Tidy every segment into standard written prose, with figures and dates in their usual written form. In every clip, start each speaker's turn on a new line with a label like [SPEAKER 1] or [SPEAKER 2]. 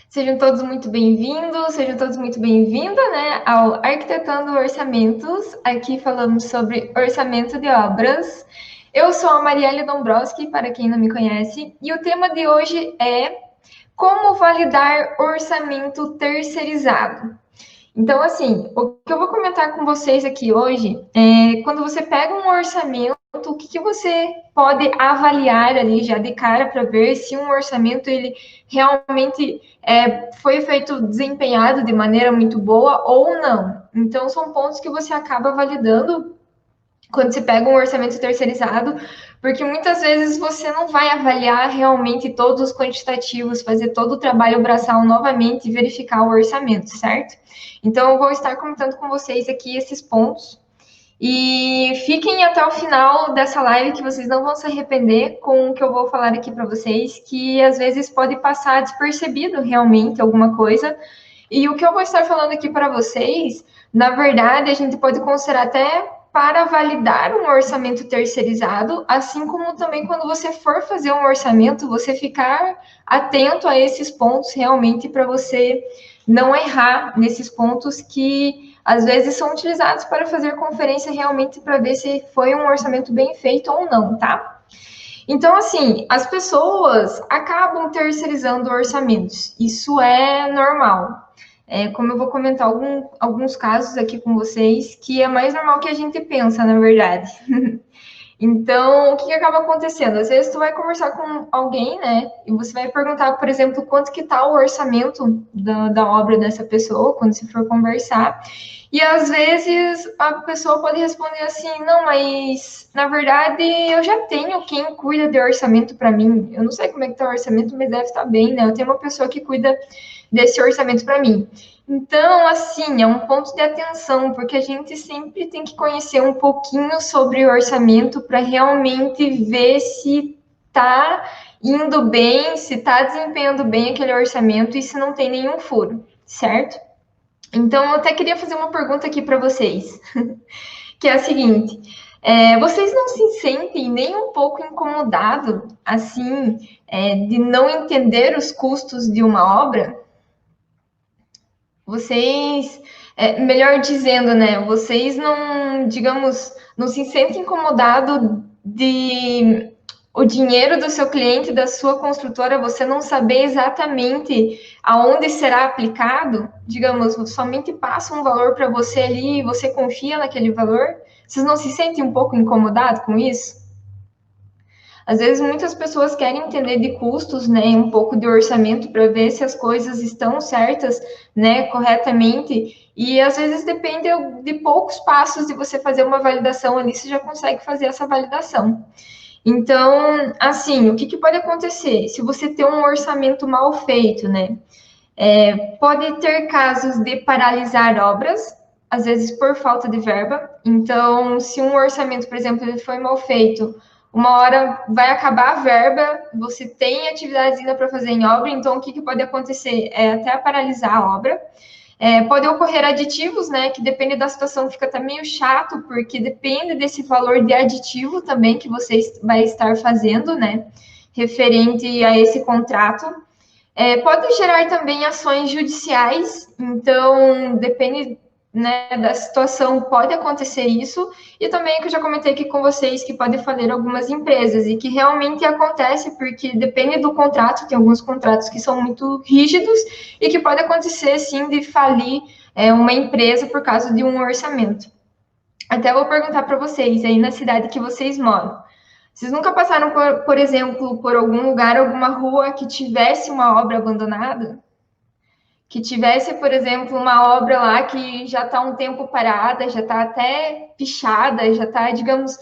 [SPEAKER 1] Sejam todos muito bem-vindos, sejam todos muito bem-vindas, né, ao Arquitetando Orçamentos. Aqui falamos sobre orçamento de obras. Eu sou a Marielle Dombrowski, para quem não me conhece, e o tema de hoje é como validar orçamento terceirizado. Então, assim, o que eu vou comentar com vocês aqui hoje é quando você pega um orçamento, o que você pode avaliar ali já de cara para ver se um orçamento ele realmente foi feito, desempenhado de maneira muito boa ou não. Então, são pontos que você acaba validando quando você pega um orçamento terceirizado, porque muitas vezes você não vai avaliar realmente todos os quantitativos, fazer todo o trabalho braçal novamente e verificar o orçamento, certo? Então, eu vou estar comentando com vocês aqui esses pontos. E fiquem até o final dessa live que vocês não vão se arrepender com o que eu vou falar aqui para vocês, que às vezes pode passar despercebido realmente alguma coisa. E o que eu vou estar falando aqui para vocês, na verdade, a gente pode considerar até para validar um orçamento terceirizado, assim como também quando você for fazer um orçamento, você ficar atento a esses pontos realmente para você não errar nesses pontos que às vezes são utilizados para fazer conferência realmente para ver se foi um orçamento bem feito ou não, tá? Então, assim, as pessoas acabam terceirizando orçamentos. Isso é normal. Como eu vou comentar alguns casos aqui com vocês, que é mais normal que a gente pensa, na verdade. Então, o que acaba acontecendo? Às vezes tu vai conversar com alguém, né? E você vai perguntar, por exemplo, quanto que tá o orçamento da obra dessa pessoa, quando você for conversar. E às vezes a pessoa pode responder assim, não, mas na verdade eu já tenho quem cuida de orçamento para mim. Eu não sei como é que tá o orçamento, mas deve estar bem, né? Eu tenho uma pessoa que cuida desse orçamento para mim. Então, assim, é um ponto de atenção, porque a gente sempre tem que conhecer um pouquinho sobre o orçamento para realmente ver se está indo bem, se está desempenhando bem aquele orçamento e se não tem nenhum furo, certo? Então, eu até queria fazer uma pergunta aqui para vocês, que é a seguinte: vocês não se sentem nem um pouco incomodados, assim, de não entender os custos de uma obra? Vocês, melhor dizendo, né? Vocês não, digamos, não se sentem incomodados de o dinheiro do seu cliente, da sua construtora, você não saber exatamente aonde será aplicado, digamos, somente passa um valor para você ali e você confia naquele valor. Vocês não se sentem um pouco incomodados com isso? Às vezes muitas pessoas querem entender de custos, né, um pouco de orçamento para ver se as coisas estão certas, né, corretamente. E às vezes depende de poucos passos de você fazer uma validação ali, você já consegue fazer essa validação. Então, assim, o que pode acontecer? Se você tem um orçamento mal feito, né, pode ter casos de paralisar obras, às vezes por falta de verba. Então, se um orçamento, por exemplo, ele foi mal feito, uma hora vai acabar a verba, você tem atividades ainda para fazer em obra, então o que pode acontecer? É até paralisar a obra. Pode ocorrer aditivos, né? Que depende da situação, fica até meio chato, porque depende desse valor de aditivo também que você vai estar fazendo, né? Referente a esse contrato. Pode gerar também ações judiciais, então depende, né, da situação, pode acontecer isso, e também que eu já comentei aqui com vocês que pode falir algumas empresas, e que realmente acontece porque depende do contrato, tem alguns contratos que são muito rígidos, e que pode acontecer sim de falir uma empresa por causa de um orçamento. Até vou perguntar para vocês aí na cidade que vocês moram. Vocês nunca passaram, por exemplo, por algum lugar, alguma rua que tivesse uma obra abandonada? Que tivesse, por exemplo, uma obra lá que já está um tempo parada, já está até pichada, já está, digamos,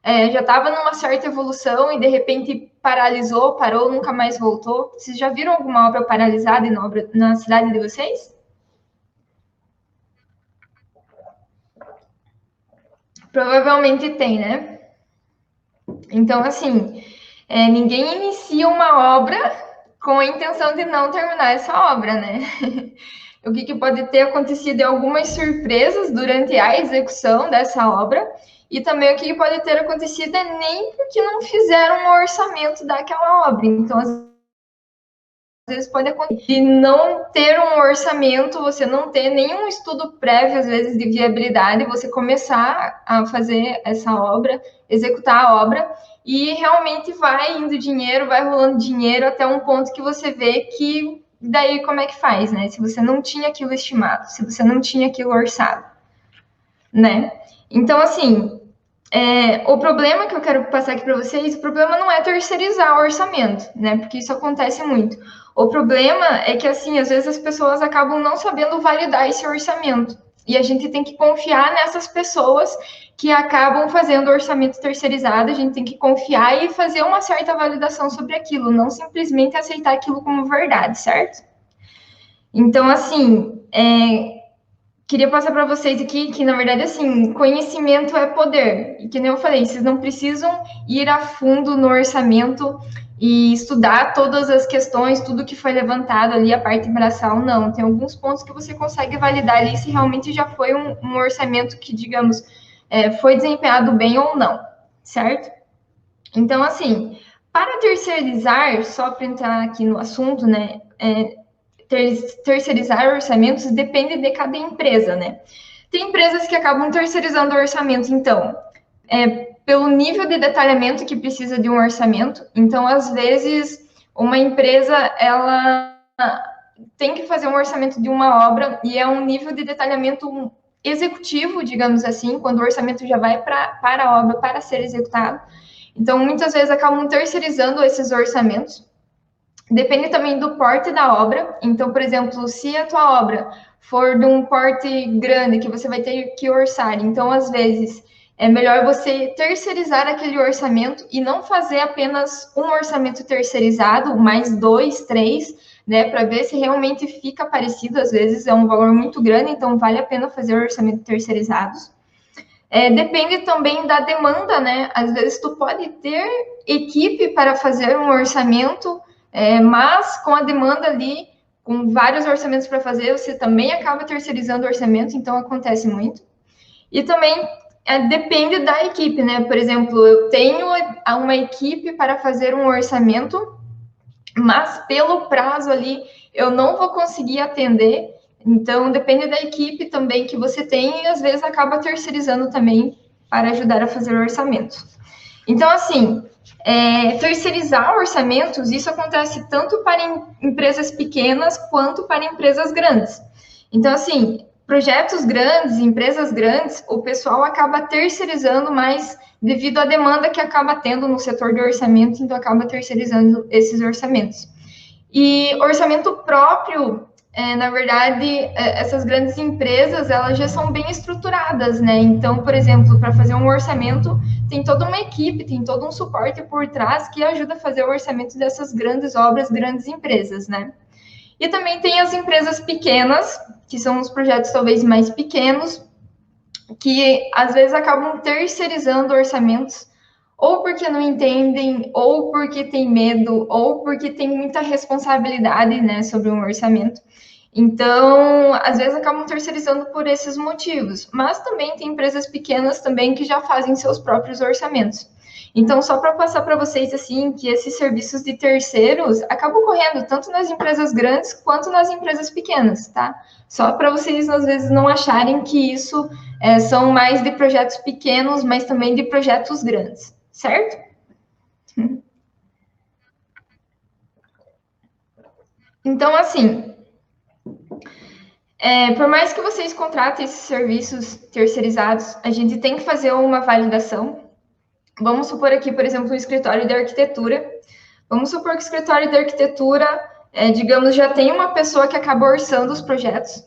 [SPEAKER 1] já estava numa certa evolução e de repente paralisou, parou, nunca mais voltou. Vocês já viram alguma obra paralisada na cidade de vocês? Provavelmente tem, né? Então, assim, ninguém inicia uma obra com a intenção de não terminar essa obra, né? O que pode ter acontecido é algumas surpresas durante a execução dessa obra, e também o que pode ter acontecido é nem porque não fizeram um orçamento daquela obra. Então, às vezes pode acontecer de não ter um orçamento, você não ter nenhum estudo prévio, às vezes, de viabilidade, você começar a fazer essa obra, executar a obra, e realmente vai indo dinheiro, vai rolando dinheiro até um ponto que você vê que daí como é que faz, né? Se você não tinha aquilo estimado, se você não tinha aquilo orçado, né? Então, assim, o problema que eu quero passar aqui para vocês, o problema não é terceirizar o orçamento, né? Porque isso acontece muito. O problema é que, assim, às vezes as pessoas acabam não sabendo validar esse orçamento. E a gente tem que confiar nessas pessoas que acabam fazendo orçamento terceirizado, a gente tem que confiar e fazer uma certa validação sobre aquilo, não simplesmente aceitar aquilo como verdade, certo? Então, assim, queria passar para vocês aqui que, na verdade, assim, conhecimento é poder. E que nem eu falei, vocês não precisam ir a fundo no orçamento e estudar todas as questões, tudo que foi levantado ali, a parte braçal, não. Tem alguns pontos que você consegue validar ali se realmente já foi um orçamento que, digamos, foi desempenhado bem ou não, certo? Então, assim, para terceirizar, só para entrar aqui no assunto, né, terceirizar orçamentos depende de cada empresa, né? Tem empresas que acabam terceirizando o orçamento, então, pelo nível de detalhamento que precisa de um orçamento. Então, às vezes, uma empresa, ela tem que fazer um orçamento de uma obra e é um nível de detalhamento executivo, digamos assim, quando o orçamento já vai para a obra para ser executado. Então, muitas vezes acabam terceirizando esses orçamentos. Depende também do porte da obra. Então, por exemplo, se a tua obra for de um porte grande que você vai ter que orçar, então, às vezes, é melhor você terceirizar aquele orçamento e não fazer apenas um orçamento terceirizado, mais dois, três, né, para ver se realmente fica parecido. Às vezes é um valor muito grande, então vale a pena fazer orçamentos terceirizados. Depende também da demanda, né? Às vezes tu pode ter equipe para fazer um orçamento, mas com a demanda ali, com vários orçamentos para fazer, você também acaba terceirizando o orçamento, então acontece muito. E também depende da equipe, né? Por exemplo, eu tenho uma equipe para fazer um orçamento, mas pelo prazo ali eu não vou conseguir atender. Então, depende da equipe também que você tem e às vezes acaba terceirizando também para ajudar a fazer o orçamento. Então, assim, terceirizar orçamentos, isso acontece tanto para empresas pequenas quanto para empresas grandes. Então, assim, projetos grandes, empresas grandes, o pessoal acaba terceirizando mais devido à demanda que acaba tendo no setor de orçamento, então acaba terceirizando esses orçamentos. E orçamento próprio, na verdade, essas grandes empresas, elas já são bem estruturadas, né? Então, por exemplo, para fazer um orçamento, tem toda uma equipe, tem todo um suporte por trás que ajuda a fazer o orçamento dessas grandes obras, grandes empresas, né? E também tem as empresas pequenas, que são os projetos talvez mais pequenos, que às vezes acabam terceirizando orçamentos, ou porque não entendem, ou porque tem medo, ou porque tem muita responsabilidade, né, sobre um orçamento. Então, às vezes acabam terceirizando por esses motivos. Mas também tem empresas pequenas também que já fazem seus próprios orçamentos. Então, só para passar para vocês, assim, que esses serviços de terceiros acabam ocorrendo tanto nas empresas grandes quanto nas empresas pequenas, tá? Só para vocês, às vezes, não acharem que isso são mais de projetos pequenos, mas também de projetos grandes, certo? Então, assim, por mais que vocês contratem esses serviços terceirizados, a gente tem que fazer uma validação. Vamos supor aqui, por exemplo, o escritório de arquitetura. Vamos supor que o escritório de arquitetura, digamos, já tem uma pessoa que acaba orçando os projetos,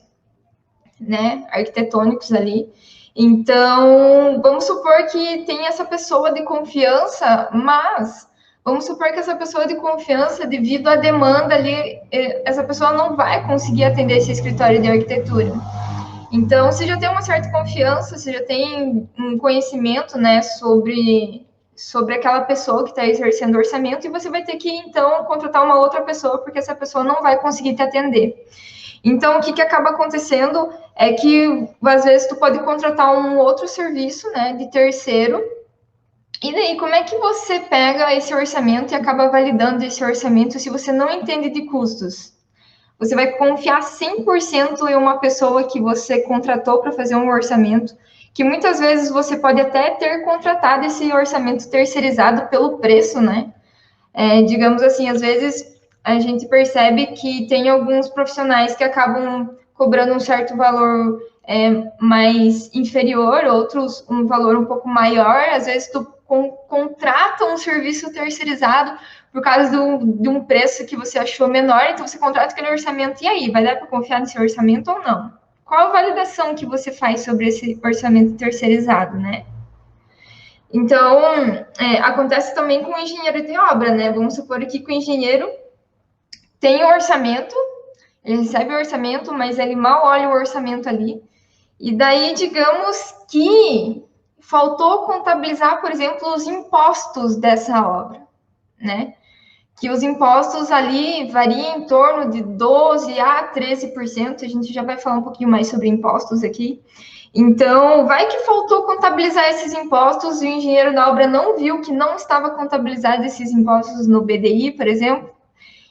[SPEAKER 1] né, arquitetônicos ali. Então, vamos supor que tem essa pessoa de confiança, mas vamos supor que essa pessoa de confiança, devido à demanda ali, essa pessoa não vai conseguir atender esse escritório de arquitetura. Então, você já tem uma certa confiança, você já tem um conhecimento, né, sobre aquela pessoa que está exercendo orçamento, e você vai ter que, então, contratar uma outra pessoa, porque essa pessoa não vai conseguir te atender. Então, o que acaba acontecendo é que, às vezes, tu pode contratar um outro serviço, né, de terceiro, E daí, como é que você pega esse orçamento e acaba validando esse orçamento se você não entende de custos? Você vai confiar 100% em uma pessoa que você contratou para fazer um orçamento, que muitas vezes você pode até ter contratado esse orçamento terceirizado pelo preço, né? Digamos assim, às vezes a gente percebe que tem alguns profissionais que acabam cobrando um certo valor mais inferior, outros um valor um pouco maior. Às vezes tu contrata um serviço terceirizado por causa de um preço que você achou menor, então você contrata aquele orçamento, e aí, vai dar para confiar nesse orçamento ou não? Qual a validação que você faz sobre esse orçamento terceirizado, né? Então, acontece também com o engenheiro de obra, né? Vamos supor aqui que o engenheiro tem o orçamento, ele recebe o orçamento, mas ele mal olha o orçamento ali. E daí, digamos que faltou contabilizar, por exemplo, os impostos dessa obra, né? Que os impostos ali variam em torno de 12% a 13%. A gente já vai falar um pouquinho mais sobre impostos aqui. Então, vai que faltou contabilizar esses impostos e o engenheiro da obra não viu que não estava contabilizado esses impostos no BDI, por exemplo.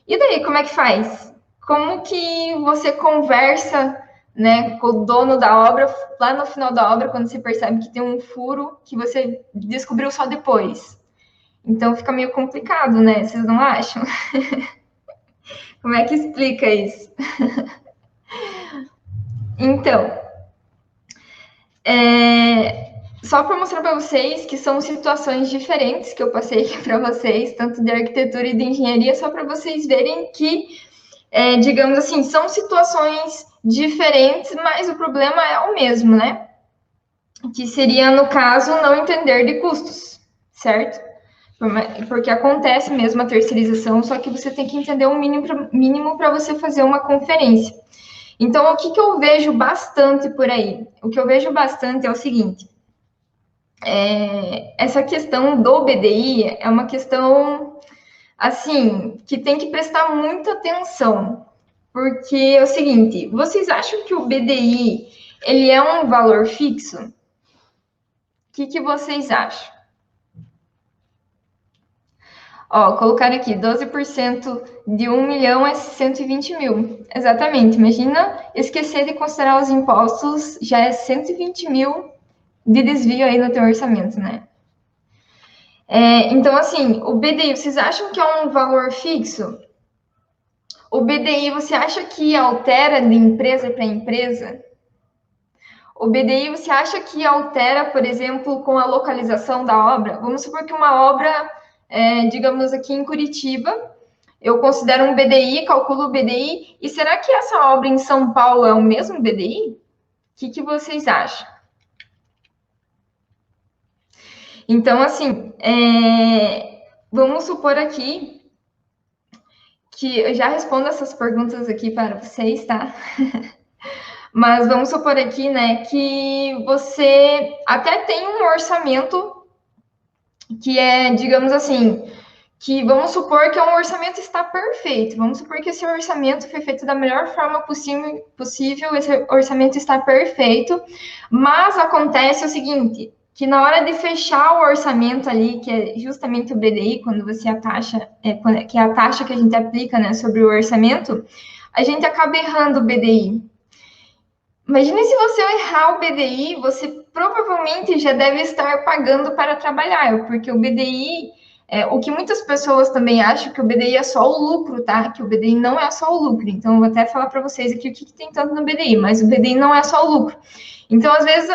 [SPEAKER 1] E daí, como é que faz? Como que você conversa, né, com o dono da obra, lá no final da obra, quando você percebe que tem um furo que você descobriu só depois? Então, fica meio complicado, né? Vocês não acham? Como é que explica isso? Então, só para mostrar para vocês que são situações diferentes que eu passei aqui para vocês, tanto de arquitetura e de engenharia, só para vocês verem que, digamos assim, são situações diferentes, mas o problema é o mesmo, né? Que seria, no caso, não entender de custos, certo? Porque acontece mesmo a terceirização, só que você tem que entender o mínimo para você fazer uma conferência. Então, o que eu vejo bastante por aí? O que eu vejo bastante é o seguinte: essa questão do BDI é uma questão, assim, que tem que prestar muita atenção. Porque é o seguinte, vocês acham que o BDI, ele é um valor fixo? O que vocês acham? Ó, colocar aqui, 12% de 1 milhão é 120 mil. Exatamente, imagina esquecer de considerar os impostos, já é 120 mil de desvio aí no teu orçamento, né? Então, assim, o BDI, vocês acham que é um valor fixo? O BDI, você acha que altera de empresa para empresa? O BDI, você acha que altera, por exemplo, com a localização da obra? Vamos supor que uma obra, digamos aqui em Curitiba, eu considero um BDI, calculo o BDI, e será que essa obra em São Paulo é o mesmo BDI? O que vocês acham? Então, assim, vamos supor aqui que eu já respondo essas perguntas aqui para vocês, tá? Mas vamos supor aqui, né, que você até tem um orçamento que digamos assim, que vamos supor que um orçamento está perfeito. Vamos supor que esse orçamento foi feito da melhor forma possível, esse orçamento está perfeito, mas acontece o seguinte, que na hora de fechar o orçamento ali, que é justamente o BDI, quando você a taxa, que é a taxa que a gente aplica, né, sobre o orçamento, a gente acaba errando o BDI. Imagine se você errar o BDI, você provavelmente já deve estar pagando para trabalhar, porque o BDI, o que muitas pessoas também acham que o BDI é só o lucro, tá? Que o BDI não é só o lucro. Então, eu vou até falar para vocês aqui o que tem tanto no BDI, mas o BDI não é só o lucro. Então, às vezes,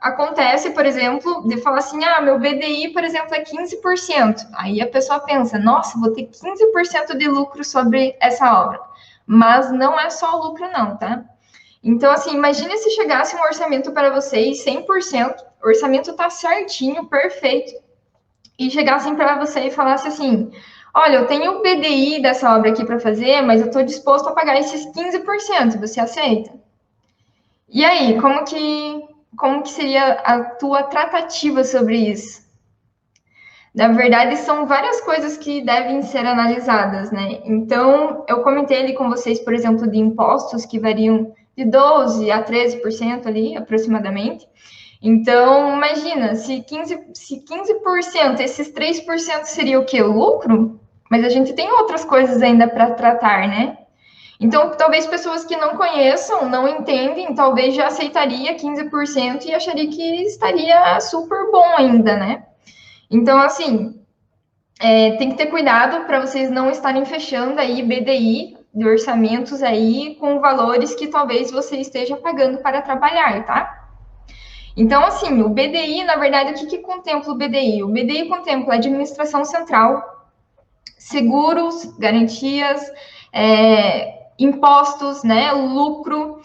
[SPEAKER 1] acontece, por exemplo, de falar assim, meu BDI, por exemplo, é 15%. Aí a pessoa pensa, nossa, vou ter 15% de lucro sobre essa obra. Mas não é só o lucro não, tá? Então, assim, imagine se chegasse um orçamento para vocês 100%, o orçamento tá certinho, perfeito, e chegassem para você e falasse assim, olha, eu tenho o BDI dessa obra aqui para fazer, mas eu estou disposto a pagar esses 15%, você aceita? E aí, como que seria a tua tratativa sobre isso? Na verdade, são várias coisas que devem ser analisadas, né? Então, eu comentei ali com vocês, por exemplo, de impostos que variam de 12% a 13% ali, aproximadamente. Então, imagina, se 15%, esses 3% seria o quê? O lucro? Mas a gente tem outras coisas ainda para tratar, né? Então, talvez pessoas que não conheçam, não entendem, talvez já aceitaria 15% e acharia que estaria super bom ainda, né? Então, assim, tem que ter cuidado para vocês não estarem fechando aí BDI de orçamentos aí com valores que talvez você esteja pagando para trabalhar, tá? Então, assim, o BDI, na verdade, o que contempla o BDI? O BDI contempla a administração central, seguros, garantias, impostos, né, lucro,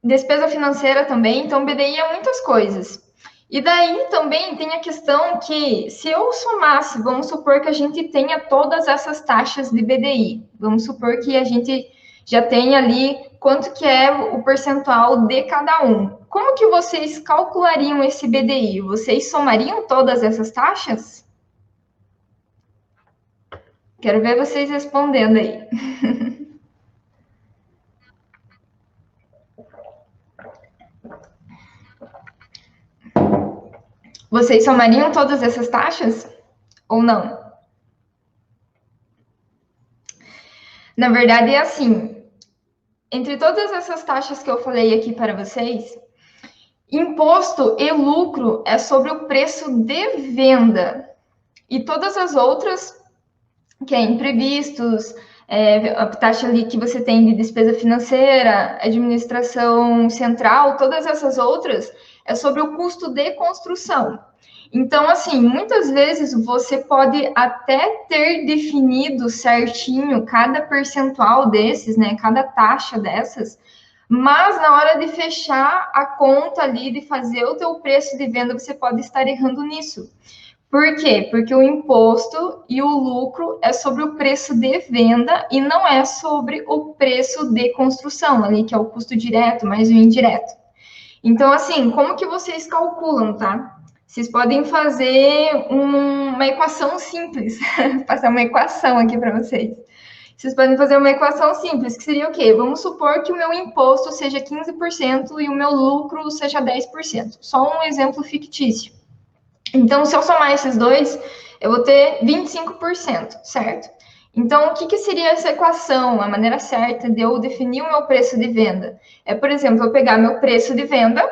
[SPEAKER 1] despesa financeira também. Então, BDI é muitas coisas. E daí também tem a questão que, se eu somasse, vamos supor que a gente tenha todas essas taxas de BDI, vamos supor que a gente já tenha ali quanto que é o percentual de cada um. Como que vocês calculariam esse BDI? Vocês somariam todas essas taxas? Quero ver vocês respondendo aí. Vocês somariam todas essas taxas ou não? Na verdade, é assim, entre todas essas taxas que eu falei aqui para vocês, imposto e lucro é sobre o preço de venda. E todas as outras, que é imprevistos, a taxa ali que você tem de despesa financeira, administração central, todas essas outras, é sobre o custo de construção. Então, assim, muitas vezes você pode até ter definido certinho cada percentual desses, né, cada taxa dessas, mas na hora de fechar a conta ali, de fazer o teu preço de venda, você pode estar errando nisso. Por quê? Porque o imposto e o lucro é sobre o preço de venda e não é sobre o preço de construção, ali, que é o custo direto mais o indireto. Então, assim, como que vocês calculam, tá? Vocês podem fazer uma equação simples, passar uma equação aqui para vocês. Vocês podem fazer uma equação simples, que seria o quê? Vamos supor que o meu imposto seja 15% e o meu lucro seja 10%. Só um exemplo fictício. Então, se eu somar esses dois, eu vou ter 25%, certo? Então, o que seria essa equação? A maneira certa de eu definir o meu preço de venda? É, por exemplo, eu pegar meu preço de venda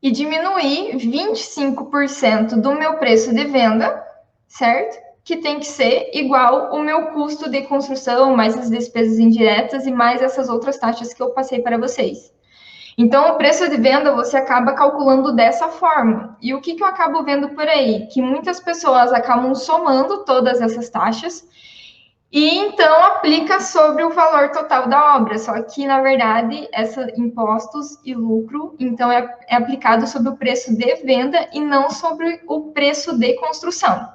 [SPEAKER 1] e diminuir 25% do meu preço de venda, certo? Que tem que ser igual o meu custo de construção, mais as despesas indiretas e mais essas outras taxas que eu passei para vocês. Então, o preço de venda você acaba calculando dessa forma. E o que eu acabo vendo por aí? Que muitas pessoas acabam somando todas essas taxas e então aplica sobre o valor total da obra. Só que, na verdade, impostos e lucro, então, é aplicado sobre o preço de venda e não sobre o preço de construção.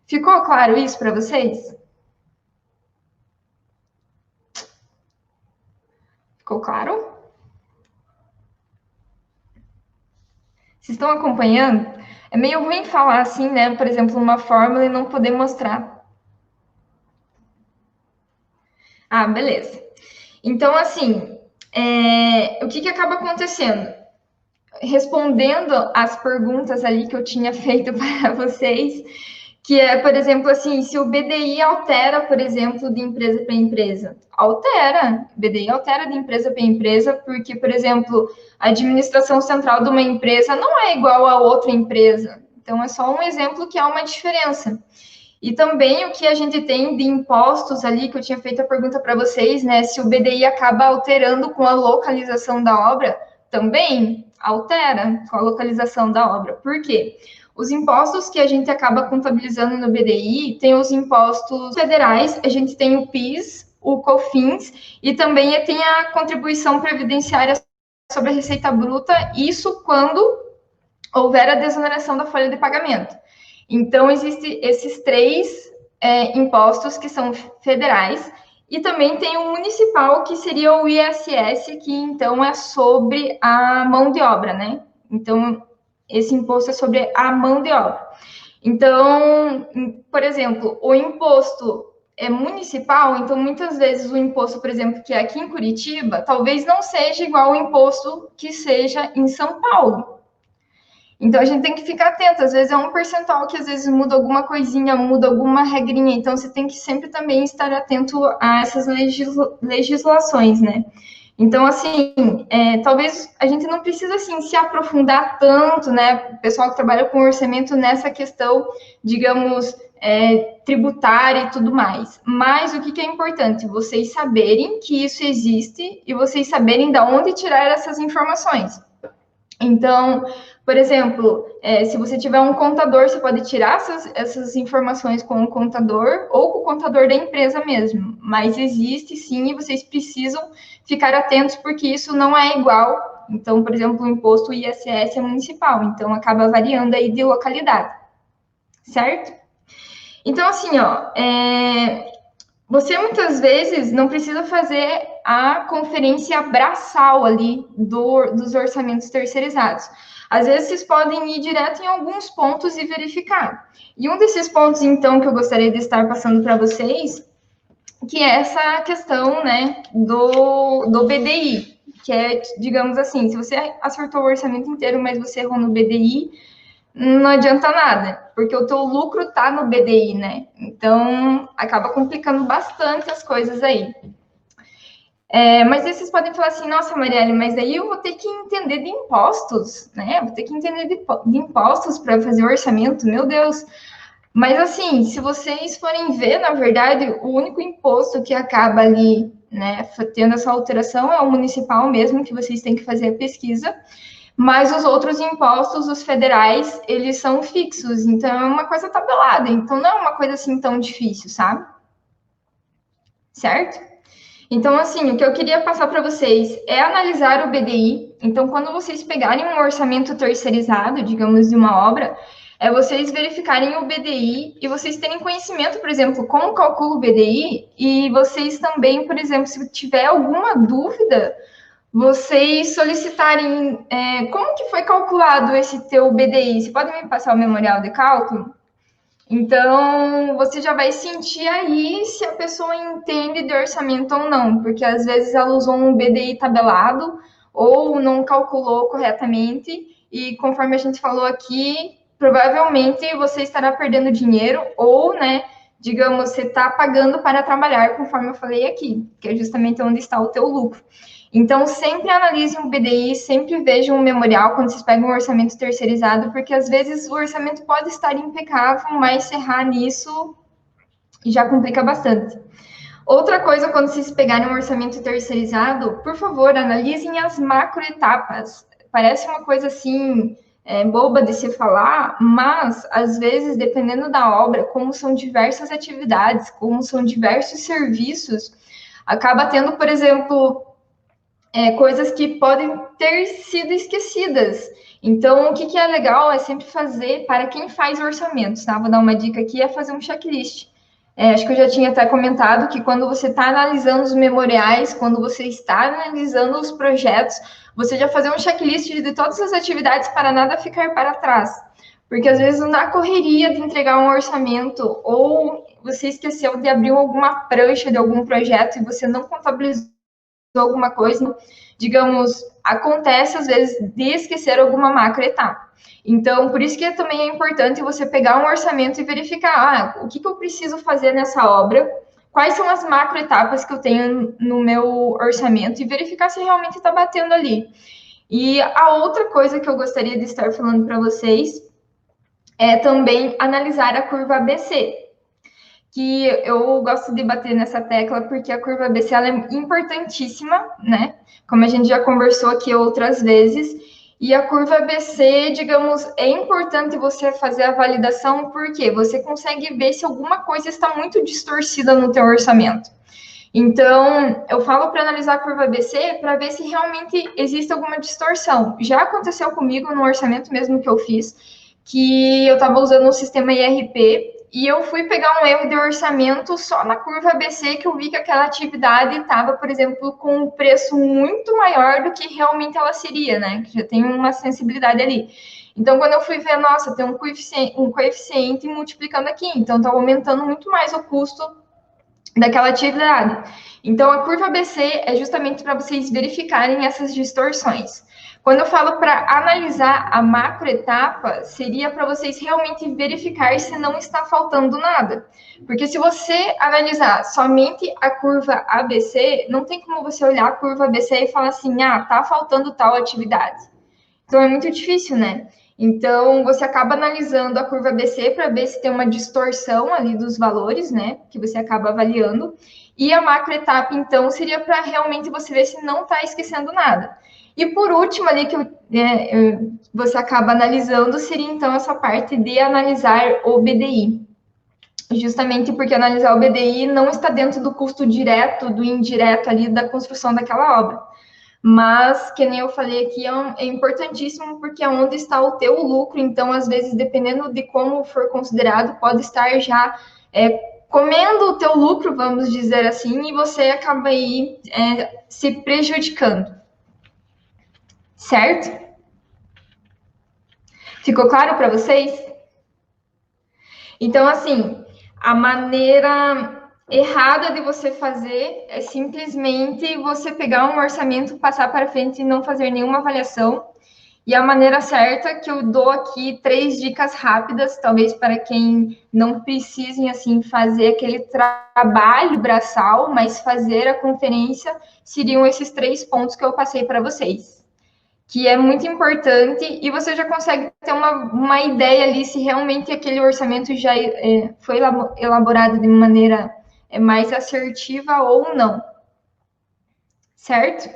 [SPEAKER 1] Ficou claro isso para vocês? Ficou claro? Vocês estão acompanhando? É meio ruim falar assim, né? Por exemplo, uma fórmula e não poder mostrar. Ah, beleza. Então, assim, o que acaba acontecendo? Respondendo as perguntas ali que eu tinha feito para vocês, que é, por exemplo, assim, se o BDI altera, por exemplo, de empresa para empresa. Altera. O BDI altera de empresa para empresa, porque, por exemplo, a administração central de uma empresa não é igual a outra empresa. Então, é só um exemplo que há uma diferença. E também o que a gente tem de impostos ali, que eu tinha feito a pergunta para vocês, né? Se o BDI acaba alterando com a localização da obra, também altera com a localização da obra. Por quê? Os impostos que a gente acaba contabilizando no BDI, tem os impostos federais, a gente tem o PIS, o COFINS, e também tem a contribuição previdenciária sobre a receita bruta, isso quando houver a desoneração da folha de pagamento. Então, existem esses três impostos que são federais, e também tem o municipal, que seria o ISS, que então é sobre a mão de obra, né? Então, esse imposto é sobre a mão de obra. Então, por exemplo, o imposto é municipal, então muitas vezes o imposto, por exemplo, que é aqui em Curitiba, talvez não seja igual ao imposto que seja em São Paulo. Então a gente tem que ficar atento, às vezes é um percentual que às vezes muda alguma coisinha, muda alguma regrinha, então você tem que sempre também estar atento a essas legislações, né? Então, assim, talvez a gente não precisa assim, se aprofundar tanto, né? O pessoal que trabalha com orçamento nessa questão, digamos, tributária e tudo mais. Mas o que é importante? Vocês saberem que isso existe e vocês saberem de onde tirar essas informações. Então, por exemplo, se você tiver um contador, você pode tirar essas informações com o contador ou com o contador da empresa mesmo. Mas existe sim, e vocês precisam ficar atentos, porque isso não é igual. Então, por exemplo, o imposto ISS é municipal, então acaba variando aí de localidade, certo? Então, assim, ó, você muitas vezes não precisa fazer a conferência braçal ali dos orçamentos terceirizados. Às vezes vocês podem ir direto em alguns pontos e verificar. E um desses pontos, então, que eu gostaria de estar passando para vocês, que é essa questão, né, do BDI, que é, digamos assim, se você acertou o orçamento inteiro, mas você errou no BDI, não adianta nada, porque o teu lucro está no BDI, né? Então, acaba complicando bastante as coisas aí. Mas aí vocês podem falar assim, nossa, Marielle, mas aí eu vou ter que entender de impostos, né? Vou ter que entender de impostos para fazer o orçamento, meu Deus. Mas assim, se vocês forem ver, na verdade, o único imposto que acaba ali, né, tendo essa alteração é o municipal mesmo, que vocês têm que fazer a pesquisa. Mas os outros impostos, os federais, eles são fixos, então é uma coisa tabelada, então não é uma coisa assim tão difícil, sabe? Certo? Então, assim, o que eu queria passar para vocês é analisar o BDI. Então, quando vocês pegarem um orçamento terceirizado, digamos, de uma obra, é vocês verificarem o BDI e vocês terem conhecimento, por exemplo, como calcula o BDI, e vocês também, por exemplo, se tiver alguma dúvida, vocês solicitarem como que foi calculado esse teu BDI. Você pode me passar o memorial de cálculo? Então, você já vai sentir aí se a pessoa entende de orçamento ou não, porque às vezes ela usou um BDI tabelado ou não calculou corretamente, e conforme a gente falou aqui, provavelmente você estará perdendo dinheiro ou, né, digamos, você está pagando para trabalhar, conforme eu falei aqui, que é justamente onde está o teu lucro. Então, sempre analise um BDI, sempre veja um memorial quando vocês pegam um orçamento terceirizado, porque às vezes o orçamento pode estar impecável, mas se errar nisso já complica bastante. Outra coisa, quando vocês pegarem um orçamento terceirizado, por favor, analisem as macroetapas. Parece uma coisa assim, boba de se falar, mas às vezes, dependendo da obra, como são diversas atividades, como são diversos serviços, acaba tendo, por exemplo, coisas que podem ter sido esquecidas. Então, o que é legal é sempre fazer, para quem faz orçamentos, tá? Vou dar uma dica aqui, é fazer um checklist. Acho que eu já tinha até comentado que quando você está analisando os memoriais, quando você está analisando os projetos, você já fazer um checklist de todas as atividades para nada ficar para trás. Porque às vezes na correria de entregar um orçamento, ou você esqueceu de abrir alguma prancha de algum projeto e você não contabilizou alguma coisa, digamos, acontece às vezes de esquecer alguma macroetapa. Então, por isso que também é importante você pegar um orçamento e verificar, o que eu preciso fazer nessa obra, quais são as macroetapas que eu tenho no meu orçamento e verificar se realmente está batendo ali. E a outra coisa que eu gostaria de estar falando para vocês é também analisar a curva ABC, que eu gosto de bater nessa tecla porque a curva ABC ela é importantíssima, né? Como a gente já conversou aqui outras vezes. E a curva ABC, digamos, é importante você fazer a validação porque você consegue ver se alguma coisa está muito distorcida no teu orçamento. Então, eu falo para analisar a curva ABC para ver se realmente existe alguma distorção. Já aconteceu comigo no orçamento mesmo que eu fiz, que eu estava usando um sistema IRP e eu fui pegar um erro de orçamento só na curva ABC, que eu vi que aquela atividade estava, por exemplo, com um preço muito maior do que realmente ela seria, né? Que já tem uma sensibilidade ali. Então, quando eu fui ver, tem um coeficiente multiplicando aqui, então está aumentando muito mais o custo daquela atividade. Então, a curva ABC é justamente para vocês verificarem essas distorções. Quando eu falo para analisar a macroetapa, seria para vocês realmente verificar se não está faltando nada. Porque se você analisar somente a curva ABC, não tem como você olhar a curva ABC e falar assim, ah, tá faltando tal atividade. Então é muito difícil, né? Então você acaba analisando a curva ABC para ver se tem uma distorção ali dos valores, né? Que você acaba avaliando. E a macroetapa, então, seria para realmente você ver se não está esquecendo nada. E por último, ali que você acaba analisando, seria então essa parte de analisar o BDI. Justamente porque analisar o BDI não está dentro do custo direto, do indireto ali da construção daquela obra. Mas, que nem eu falei aqui, é importantíssimo porque é onde está o teu lucro. Então, às vezes, dependendo de como for considerado, pode estar já comendo o teu lucro, vamos dizer assim, e você acaba aí se prejudicando. Certo? Ficou claro para vocês? Então, assim, a maneira errada de você fazer é simplesmente você pegar um orçamento, passar para frente e não fazer nenhuma avaliação. E a maneira certa que eu dou aqui 3 dicas rápidas, talvez para quem não precisem assim fazer aquele trabalho braçal, mas fazer a conferência, seriam esses 3 pontos que eu passei para vocês, que é muito importante e você já consegue ter uma ideia ali se realmente aquele orçamento já foi elaborado de maneira mais assertiva ou não, certo?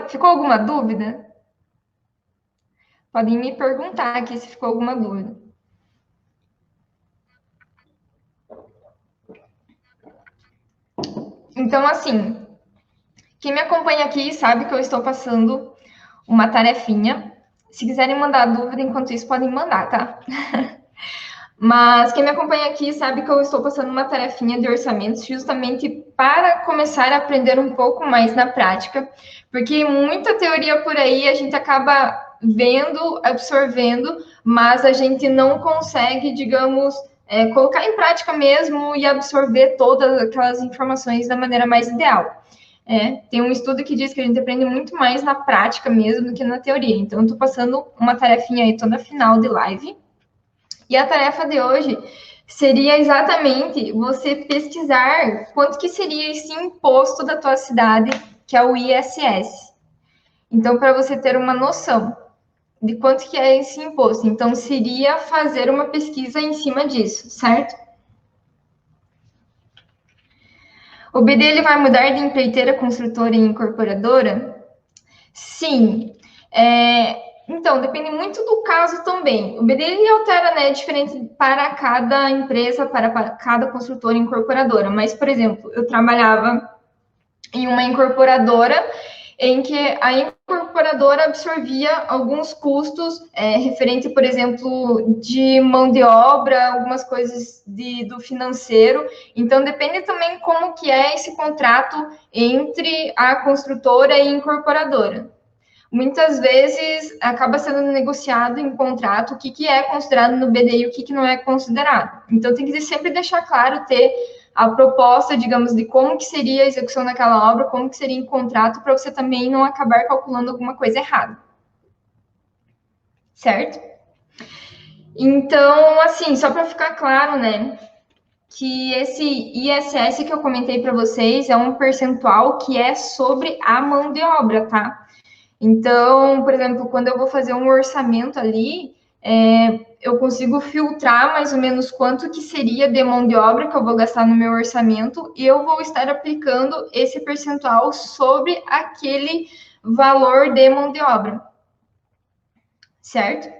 [SPEAKER 1] Ficou alguma dúvida? Podem me perguntar aqui se ficou alguma dúvida. Então, assim, quem me acompanha aqui sabe que eu estou passando uma tarefinha. Se quiserem mandar dúvida, enquanto isso, podem mandar, tá? Mas quem me acompanha aqui sabe que eu estou passando uma tarefinha de orçamentos justamente para começar a aprender um pouco mais na prática, porque muita teoria por aí a gente acaba vendo, absorvendo, mas a gente não consegue, digamos, colocar em prática mesmo e absorver todas aquelas informações da maneira mais ideal. Tem um estudo que diz que a gente aprende muito mais na prática mesmo do que na teoria. Então, eu estou passando uma tarefinha aí toda final de live. E a tarefa de hoje seria exatamente você pesquisar quanto que seria esse imposto da tua cidade, que é o ISS. Então, para você ter uma noção de quanto que é esse imposto. Então, seria fazer uma pesquisa em cima disso, certo? O BD ele vai mudar de empreiteira, construtora e incorporadora? Sim. Então, depende muito do caso também. O BD ele altera, né, diferente para cada empresa, para cada construtora e incorporadora. Mas, por exemplo, eu trabalhava em uma incorporadora em que a incorporadora absorvia alguns custos referente, por exemplo, de mão de obra, algumas coisas do financeiro. Então, depende também como que é esse contrato entre a construtora e a incorporadora. Muitas vezes acaba sendo negociado em contrato o que é considerado no BDI e o que não é considerado. Então, tem que sempre deixar claro, ter a proposta, digamos, de como que seria a execução daquela obra, como que seria em contrato, para você também não acabar calculando alguma coisa errada. Certo? Então, assim, só para ficar claro, né, que esse ISS que eu comentei para vocês é um percentual que é sobre a mão de obra, tá? Então, por exemplo, quando eu vou fazer um orçamento ali, eu consigo filtrar mais ou menos quanto que seria de mão de obra que eu vou gastar no meu orçamento e eu vou estar aplicando esse percentual sobre aquele valor de mão de obra, certo?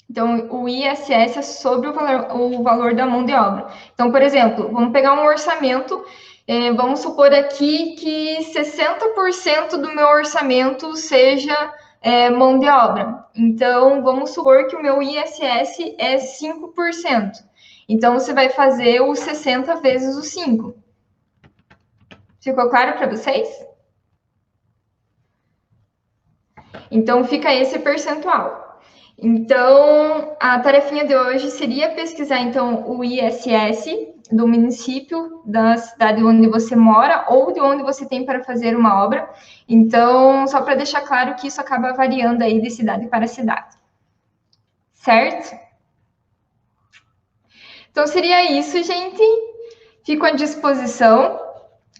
[SPEAKER 1] Então, o ISS é sobre o valor da mão de obra. Então, por exemplo, vamos pegar um orçamento, vamos supor aqui que 60% do meu orçamento seja mão de obra. Então, vamos supor que o meu ISS é 5%. Então, você vai fazer os 60 vezes os 5. Ficou claro para vocês? Então, fica esse percentual. Então, a tarefinha de hoje seria pesquisar, então, o ISS do município, da cidade onde você mora ou de onde você tem para fazer uma obra. Então, só para deixar claro que isso acaba variando aí de cidade para cidade. Certo? Então, seria isso, gente. Fico à disposição.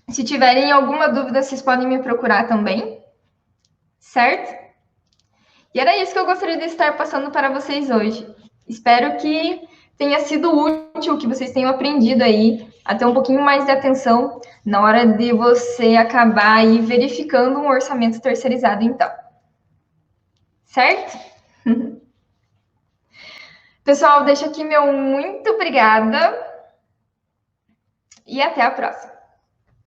[SPEAKER 1] Se tiverem alguma dúvida, vocês podem me procurar também. Certo? E era isso que eu gostaria de estar passando para vocês hoje. Espero que tenha sido útil, que vocês tenham aprendido aí a ter um pouquinho mais de atenção na hora de você acabar aí verificando um orçamento terceirizado, então. Certo? Pessoal, deixo aqui meu muito obrigada e até a próxima.